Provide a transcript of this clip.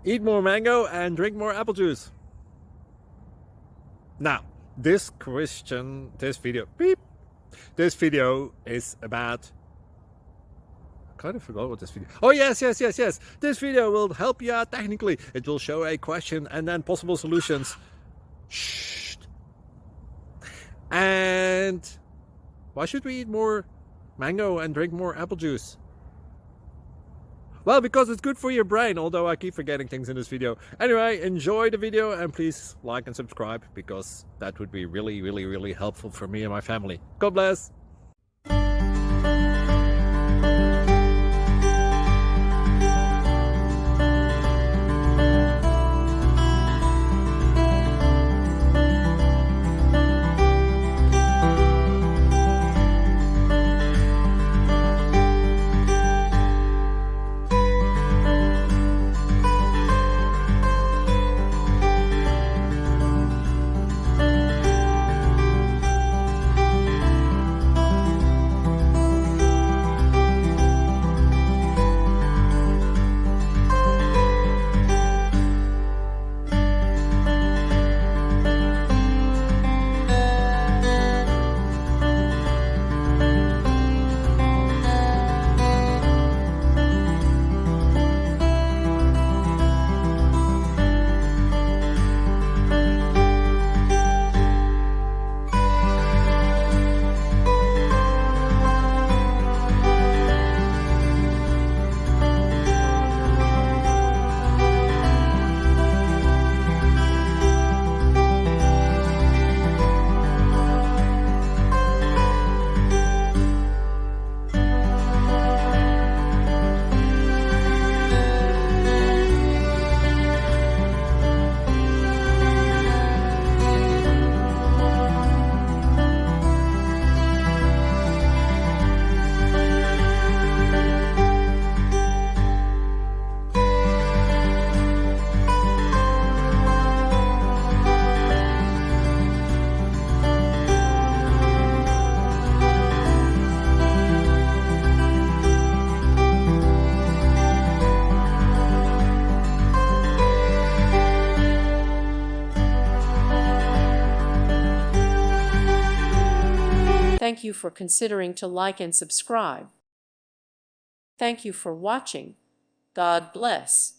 Eat more mango and drink more apple juice. Now, this video is about, I kind of forgot what this video. Oh, yes. This video will help you out technically. It will show a question and then possible solutions. Shh. And why should we eat more mango and drink more apple juice? Well, because it's good for your brain, although I keep forgetting things in this video. Anyway, enjoy the video and please like and subscribe, because that would be really helpful for me and my family. God bless! Thank you for considering to like and subscribe. Thank you for watching. God bless.